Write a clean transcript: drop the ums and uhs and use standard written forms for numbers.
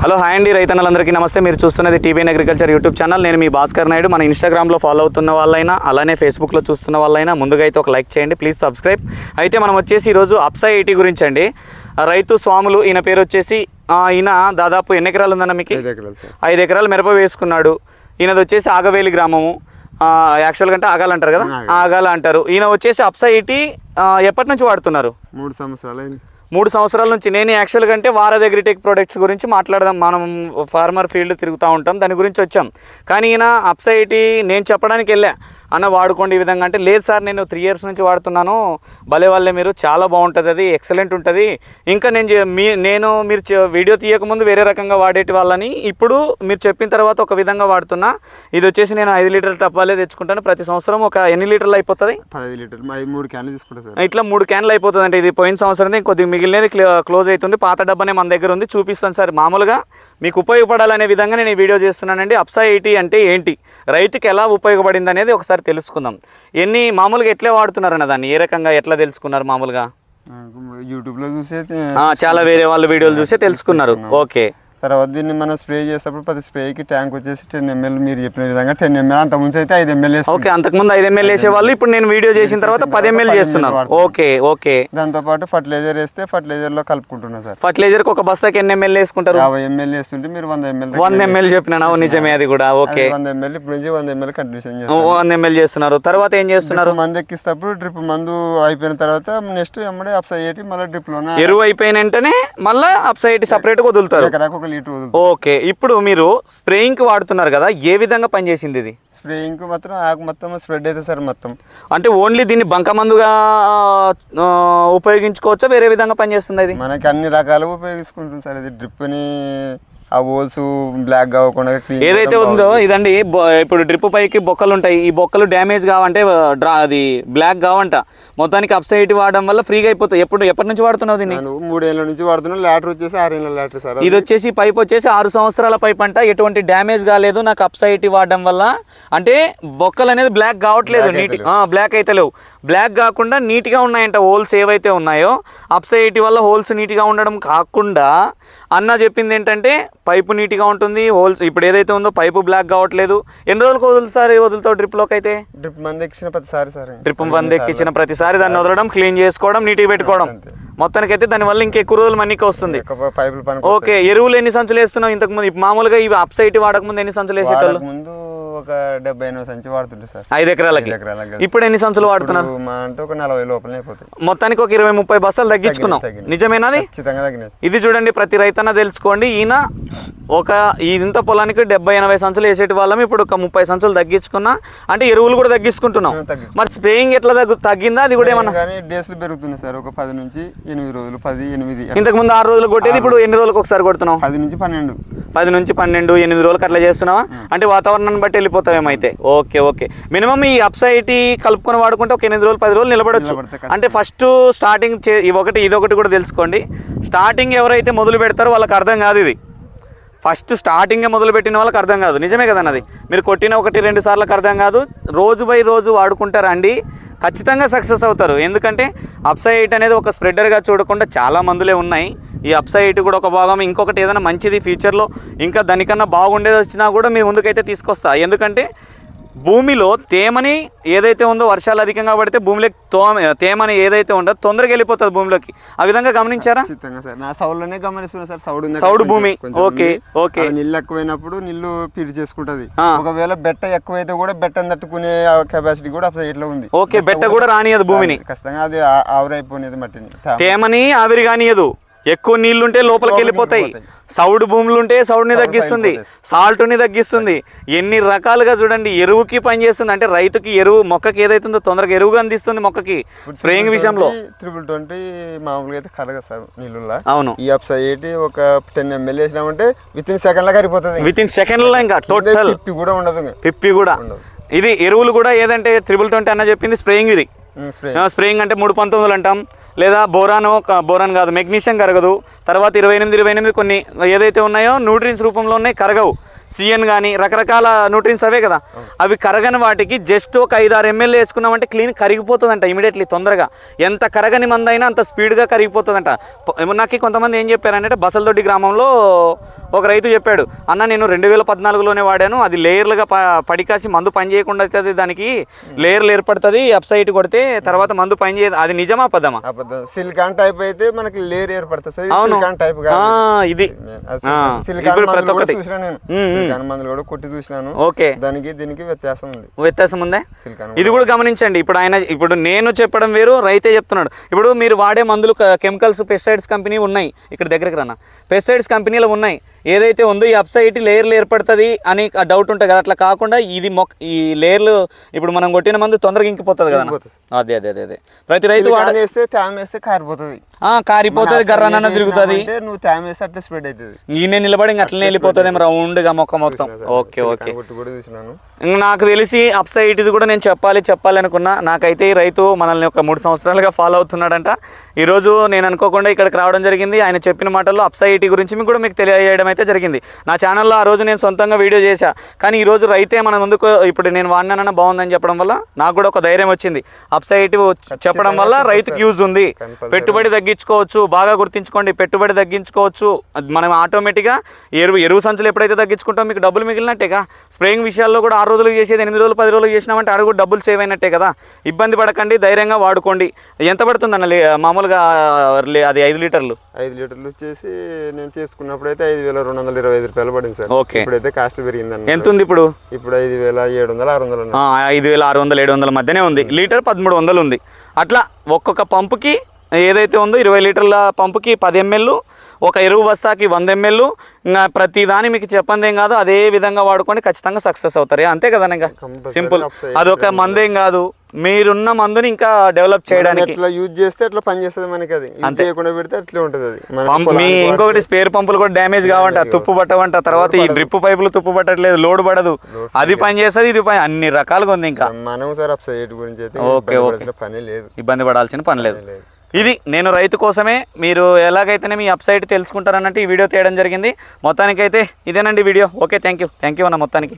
Hello hi అండి రైతన్నలందరికీ నమస్తే. మీరు చూస్తున్నది టీబీఎన్ అగ్రికల్చర్ యూట్యూబ్ ఛానల్. నేను మీ భాస్కర్ నాయుడు. మన ఇన్స్టాగ్రామ్లో ఫాలో అవుతున్న వాళ్ళైనా అలానే ఫేస్బుక్లో చూస్తున్న వాళ్ళైనా ముందుగా అయితే ఒక లైక్ చేయండి, ప్లీజ్ సబ్స్క్రైబ్. అయితే మనం వచ్చేసి ఈరోజు అప్సై 80 గురించి అండి. రైతు స్వాములు ఈయన పేరు వచ్చేసి ఈయన దాదాపు ఎన్ని ఎకరాలు ఉందన్న మీకు? 5 ఎకరాలు మిరప వేసుకున్నాడు. ఈయనది వచ్చేసి ఆగవేలి గ్రామము. యాక్చువల్గా అంటే ఆగాలు అంటారు కదా, ఆగాలు అంటారు. ఈయన వచ్చేసి అప్సై 80 ఎప్పటి నుంచి వాడుతున్నారు? 3 సంవత్సరాలు అయింది. 3 సంవత్సరాల నుంచి. నేను యాక్చువల్గా అంటే వారధి అగ్రిటెక్ ప్రొడక్ట్స్ గురించి మాట్లాడదాం, మనం ఫార్మర్ ఫీల్డ్ తిరుగుతూ ఉంటాం, దాని గురించి వచ్చాం. కానీ ఈయన అప్సై 80 నేను చెప్పడానికి వెళ్ళా, అన్న వాడుకోండి ఈ విధంగా అంటే, లేదు సార్ నేను 3 ఇయర్స్ నుంచి వాడుతున్నాను, భలే వాళ్ళే మీరు, చాలా బాగుంటుంది, అది ఎక్సలెంట్ ఉంటుంది. ఇంకా నేను మీరు వీడియో తీయకముందు వేరే రకంగా వాడేటి వాళ్ళని, ఇప్పుడు మీరు చెప్పిన తర్వాత ఒక విధంగా వాడుతున్నా. ఇది వచ్చేసి నేను 5 లీటర్ల టప్పాలే తెచ్చుకుంటాను ప్రతి సంవత్సరం. ఒక ఎన్ని లీటర్లు అయిపోతుంది? 10 లీటర్లు, 3 క్యాన్లు తీసుకుంటా సార్. ఇట్లా 3 క్యాన్లు అయిపోతుంది. అంటే ఇది పోయిన సంవత్సరం ఇంకొద్దిగా మిగిలినది క్లోజ్ అవుతుంది. పాత డబ్బానే మన దగ్గర ఉంది, చూపిస్తాను సార్. మామూలుగా మీకు ఉపయోగపడాలనే విధంగా నేను ఈ వీడియో చేస్తున్నానండి. అప్సై 80 అంటే ఏంటి, రైతుకి ఎలా ఉపయోగపడింది అనేది ఒకసారి తెలుసుకుందాం. మామూలుగా ఎట్లా వాడుతున్నారన్న దాన్ని, ఏ రకంగా ఎట్లా తెలుసుకున్నారు? మామూలుగా యూట్యూబ్లో చూసే చాలా వేరే వాళ్ళ వీడియోలు చూసే తెలుసుకున్నారు. ఓకే. తర్వాత దీన్ని మనం స్ప్రే చేసేటప్పుడు ప్రతి స్ప్రేకి ట్యాంక్ వచ్చేసి 10 ml, మీరు చెప్పిన విధంగా 10 ml. అంత ముందు అయితే 5 ml. ఓకే, అంతకుముందు 5 ml వేసేవాళ్ళు, ఇప్పుడు నేను వీడియో చేసిన తర్వాత 10 ml చేస్తున్నారు. Okay okay. దాంతో పాటు ఫర్టిలైజర్ వేస్తే ఫర్టిలైజర్లో కలుపుకుంటున్నా సార్. ఫర్టిలైజర్కి ఒక బస్తాకి ఎన్ని ml వేసుకుంటారు? 50 ml వేస్తుంటే మీరు 100 ml చెప్పినా నిజమే అది కూడా. ఓకే, 100 ml ఇప్పుడు నుంచి 100 ml కంటిన్యూషన్ చేస్తారు. 100 ml చేస్తున్నారు. తర్వాత ఏం చేస్తున్నారు? మందు ఎక్కిస్తప్పుడు డ్రిప్ మందు అయిపోయిన తర్వాత నెక్స్ట్ ఎమ్మడే అప్సై 80 మళ్ళీ డ్రిప్ లోనే ఎరువు అయిపోయిన వెంటనే మళ్ళీ అప్సై 80 సపరేట్గా వదులుతారు. ఎకరాకు 1 లీటర్ వదులుతారు. ఓకే. ఇప్పుడు మీరు స్ప్రేయింగ్కి వాడుతున్నారు కదా, ఏ విధంగా పనిచేసింది ఇది? స్ప్రేయింగ్ మాత్రం ఆకు మొత్తం స్ప్రెడ్ అయితే సార్ మొత్తం. అంటే ఓన్లీ దీన్ని బంక మందుగా ఉపయోగించుకోవచ్చా, వేరే విధంగా పనిచేస్తుంది అది? మనకి అన్ని రకాలుగా ఉపయోగించుకుంటుంది సార్. ఇది డ్రిప్ని ఆ హోల్స్ బ్లాక్ కావకుండా ఏదైతే ఉందో ఇదండి. ఇప్పుడు డ్రిప్ పైకి బొక్కలు ఉంటాయి, ఈ బొక్కలు డ్యామేజ్ కావంటే అది బ్లాక్ కావంట. మొత్తానికి అప్సై 80 వాడడం వల్ల ఫ్రీగా అయిపోతాయి. ఎప్పటి నుంచి వాడుతున్నావు దీన్ని? 3 ఏళ్ళ నుంచి వాడుతున్నాను. లాటర్ వచ్చేసి 6 ఏళ్ళ లాటర్ సార్. ఇది వచ్చేసి పైప్ వచ్చేసి 6 సంవత్సరాల పైప్ అంట. ఎటువంటి డ్యామేజ్ కాలేదు నాకు అప్సై 80 వాడడం వల్ల. అంటే బొక్కలు అనేది బ్లాక్ కావట్లేదు, బ్లాక్ అయితే లేవు, బ్లాక్ కాకుండా నీట్గా ఉన్నాయంట హోల్స్ ఏవైతే ఉన్నాయో. అప్సై 80 వల్ల హోల్స్ నీట్గా ఉండడం కాకుండా అన్న చెప్పింది ఏంటంటే పైపు నీట్గా ఉంటుంది, హోల్స్ ఇప్పుడు ఏదైతే ఉందో పైపు బ్లాక్ కావట్లేదు. ఎన్ని రోజులకు వదులుతావు డ్రిప్లోకి? అయితే డ్రిప్ మంది ఎక్కించిన ప్రతిసారి సార్, డ్రిప్ మంది ఎక్కించిన ప్రతిసారి దాన్ని వదలడం, క్లీన్ చేసుకోవడం, నీట్గా పెట్టుకోవడం. మొత్తానికి అయితే దానివల్ల ఇంకెక్కువ రోజులు మన్నిక వస్తుంది. ఓకే. ఎరువులు ఎన్ని సంచులు వేస్తున్నావు ఇంతకుముందు? మామూలుగా ఇవి అప్సై 80 వాడకముందు ఎన్ని సంచులు వేసేటోళ్ళు? ముందు ఒక 70-80 సంచి వాడుతుంటే సార్ 5 ఎకరాలకి. ఇప్పుడు ఎన్ని సంచులు వాడుతున్నారు? అంటే ఒక 40 లోపలనే అయిపోతాయి. మొత్తానికి ఒక 20-30 బస్తాలు తగ్గించుకున్నాం. నిజమేనాది? ఇది చూడండి, ప్రతి రైతన్న తెలుసుకోండి. ఈయన ఇంత పొలానికి 70-80 సంచులు వేసేటి వాళ్ళం, ఇప్పుడు ఒక 30 సంచులు తగ్గించుకున్నా. అంటే ఎరువులు కూడా తగ్గించుకుంటున్నాం. మరి స్ప్రేయింగ్ ఎట్లా తగ్గిందా? అది కూడా ఏమన్నా డేస్లు పెరుగుతుంది సార్. ఒక 10 నుంచి 8 రోజులు, 10-8. ఇంతకు ముందు 6 రోజులు కొట్టేది, ఇప్పుడు ఎన్ని రోజులకు ఒకసారి కొడుతున్నాం? 10 నుంచి 12. 10 నుంచి 12, 8 రోజులకు అట్లా చేస్తున్నావా? అంటే వాతావరణాన్ని బట్టి వెళ్ళిపోతావేమో అయితే. Okay okay. మినిమం ఈ అప్సై 80 కలుపుకొని వాడుకుంటే ఒక 8 రోజులు 10 రోజులు నిలబడచ్చు. అంటే ఫస్ట్ స్టార్టింగ్ ఇదొకటి కూడా తెలుసుకోండి. స్టార్టింగ్ ఎవరైతే మొదలు పెడతారో వాళ్ళకి అర్థం కాదు ఇది. ఫస్ట్ స్టార్టింగే మొదలు పెట్టిన వాళ్ళకి అర్థం కాదు. నిజమే కదన్నది? మీరు కొట్టిన 1-2 సార్లకు అర్థం కాదు. రోజు బై రోజు వాడుకుంటారండి, ఖచ్చితంగా సక్సెస్ అవుతారు. ఎందుకంటే అప్సై 80 అనేది ఒక స్ప్రెడర్గా చూడకుండా చాలా మందులే ఉన్నాయి. ఈ అప్సై 80 కూడా ఒక భాగం. ఇంకొకటి ఏదైనా మంచిది ఫ్యూచర్లో ఇంకా దానికన్నా బాగుండేది వచ్చినా కూడా మీ ముందుకైతే తీసుకొస్తా. ఎందుకంటే భూమిలో తేమని ఏదైతే ఉందో, వర్షాలు అధికంగా పడితే భూమిలోకి తేమని ఏదైతే ఉందో తొందరగా వెళ్ళిపోతుంది భూమిలోకి. ఆ విధంగా గమనించారా? నా సౌడులోనే గమనిస్తున్నా సార్. సౌడు భూమి. Okay okay. నీళ్ళు ఎక్కువైనప్పుడు నీళ్లు పీడి చేసుకుంటది. ఒకవేళ బెట్ట ఎక్కువైతే కూడా బెట్టను తట్టుకునే కెపాసిటీ కూడా అప్సై 80 లో ఉంది. ఓకే. బెట్ట కూడా రానియదు భూమిని, ఖచ్చితంగా అది ఆవిరైపోయినది మట్టిని, తేమని ఆవిరి కానియదు. ఎక్కువ నీళ్లుంటే లోపలికి వెళ్ళిపోతాయి. సౌడు భూములు ఉంటే సౌడుని తగ్గిస్తుంది, సాల్ట్ని తగ్గిస్తుంది. ఎన్ని రకాలుగా చూడండి. ఎరువుకి పనిచేస్తుంది. అంటే రైతుకి ఎరువు, మొక్కకి ఏదైతుందో తొందరగా ఎరువుగా అందిస్తుంది మొక్కకి. స్ప్రేయింగ్ విషయంలో 320 మామూలుగా అయితే కలగదు సార్ నీళ్ళులా. అవును. ఈ అప్సై 80 ఒక 10 ml వేసినామంటే వితిన్ సెకండ్ లో కరిగిపోతుంది. వితిన్ సెకండ్ లో ఇంకా టోటల్ పిప్పి కూడా ఉండదు. పిప్పి కూడా. ఇది ఎరువులు కూడా ఏదంటే 320 అన్న చెప్పింది స్ప్రేయింగ్. ఇది స్ప్రేయింగ్ అంటే 319 అంటాం. లేదా బోరాన్ కాదు, మెగ్నీషియం కరగదు. తర్వాత 28 కొన్ని ఏదైతే ఉన్నాయో న్యూట్రియన్స్ రూపంలో ఉన్నాయి, కరగవు. సిఎన్ కానీ రకరకాల న్యూట్రియన్స్ అవే కదా, అవి కరగని వాటికి జస్ట్ ఒక 5-6 ml వేసుకున్నామంటే క్లీన్ కరిగిపోతుందంట ఇమీడియట్లీ, తొందరగా. ఎంత కరగని మందు అయినా అంత స్పీడ్గా కరిగిపోతుందంట. నాకు కొంతమంది ఏం చెప్పారంటే బసలదొడ్డి గ్రామంలో ఒక రైతు చెప్పాడు, అన్న నేను 2014లోనే వాడాను, అది లేయర్లుగా పడికాసి మందు పని చేయకుండా అవుతుంది, దానికి లేయర్లు ఏర్పడుతుంది, అప్సైట్ కొడితే తర్వాత మందు పని చేయదు. అది నిజమా అబద్ధమా? సిలికాన్ టైప్ అయితే మనకి లేయర్ ఏర్పడుతుంది. అవును, టైప్ ఇది ప్రతి ఒక్కటి సిలికాన్ మందులు కూడా కొట్టి చూసినాను. ఓకే, దానికి దీనికి వ్యత్యాసం ఉందా? ఇది కూడా గమనించండి. ఇప్పుడు నేను చెప్పడం వేరు, రైతే చెప్తున్నాడు. ఇప్పుడు మీరు వాడే మందులు కెమికల్స్ పెస్టిసైడ్స్ కంపెనీ ఉన్నాయి, ఇక్కడ దగ్గరికి రానా, పెస్టిసైడ్స్ కంపెనీలో ఉన్నాయి. ఏదైతే ఉందో ఈ అప్సైట్ లేయర్లు ఏర్పడుతుంది అని డౌట్ ఉంటుంది కదా, అట్లా కాకుండా ఇది ఈ లేయర్లు ఇప్పుడు మనం కొట్టిన మందు తొందరగా ఇంకిపోతుంది కదా. అదే అదే అదే అదే ప్రతి రైతు కారిపోతుంది, గర్రనన్న తిరుగుతుంది, నువ్వు తేమ వేస్తే అట్లా స్ప్రెడ్ అవుతుంది. ఈయన నిలబడి అట్లనే వెళ్ళిపోతుంది రౌండ్గా మొక్క మొత్తం. ఓకే ఓకే, నాకు తెలిసి అప్సైట్ ఇది కూడా నేను చెప్పాలనుకున్నా. నాకైతే ఈ రైతు మనల్ని ఒక 3 సంవత్సరాలుగా ఫాలో అవుతున్నాడంట. ఈరోజు నేను అనుకోకుండా ఇక్కడికి రావడం జరిగింది. ఆయన చెప్పిన మాటల్లో అప్సైట్ గురించి మీకు తెలియజేయడం అయితే జరిగింది. నా ఛానల్లో ఆ రోజు నేను సొంతంగా వీడియో చేశా, కానీ ఈరోజు రైతే మన ముందుకు ఇప్పుడు నేను వాడినానన్నా బాగుందని చెప్పడం వల్ల నాకు కూడా ఒక ధైర్యం వచ్చింది. అప్సైట్ చెప్పడం వల్ల రైతుకి యూజ్ ఉంది, పెట్టుబడి తగ్గించుకోవచ్చు. బాగా గుర్తించుకోండి, పెట్టుబడి తగ్గించుకోవచ్చు. మనం ఆటోమేటిక్గా ఎరువు సంచులు ఎప్పుడైతే తగ్గించుకుంటాం మీకు డబ్బులు మిగిలినట్టేగా. స్ప్రేయింగ్ విషయాల్లో కూడా 6 రోజులు చేసేది 8 రోజులు 10 రోజులు చేసినామంటే అడుగు డబ్బులు సేవ్ అయినట్టే కదా. ఇబ్బంది పడకండి, ధైర్యంగా వాడుకోండి. ఎంత పడుతుంది అన్న మామూలుగా అది 5 లీటర్లు? 5 లీటర్లు వచ్చేసి నేను చేసుకున్నప్పుడు అయితే 5,225 రూపాయలు పడింది సార్. ఓకే, ఇప్పుడైతే కాస్ట్ పెరిగింది. ఎంత ఉంది ఇప్పుడు? 5,700 600. 5,600 700 మధ్యనే ఉంది. లీటర్ 1300 ఉంది. అట్లా ఒక్కొక్క పంపుకి ఏదైతే ఉందో 20 లీటర్ల పంపుకి 10 ml, ఒక ఎరువు బస్తాకి 100 ml. ఇంకా ప్రతి దాన్ని మీకు చెప్పందేం కాదు, అదే విధంగా వాడుకొని ఖచ్చితంగా సక్సెస్ అవుతారు. అంతే కదా, ఇంకా సింపుల్. అదొక మందేం కాదు, మీరున్న మందుని ఇంకా డెవలప్ చేయడానికి యూజ్ చేస్తే అట్లా పని చేస్తుంది మనకి. అది చేయకుండా పెడితే అట్లే ఉంటుంది అది. మీ ఇంకొకటి స్పేర్ పంపులు కూడా డ్యామేజ్ కావంట, తుప్పు పట్టవంట. తర్వాత ఈ డ్రిప్ పైపులు తుప్పు పట్టట్లేదు, లోడ్ పడదు, అది పని చేస్తుంది, ఇది పని అన్ని రకాలుగా ఉంది. ఇంకా మనం సార్ అప్సైట్ గురించి అయితే ఓకే ఓకే, పని లేదు, ఇబ్బంది పడాల్సిన పని లేదు. ఇది నేను రైతు కోసమే, మీరు ఎలాగైతేనే మీ అప్సైట్ తెలుసుకుంటారన్నట్టు ఈ వీడియో తీయడం జరిగింది. మొత్తానికైతే ఇదేనండి వీడియో. ఓకే, థ్యాంక్ యూ అన్న మొత్తానికి.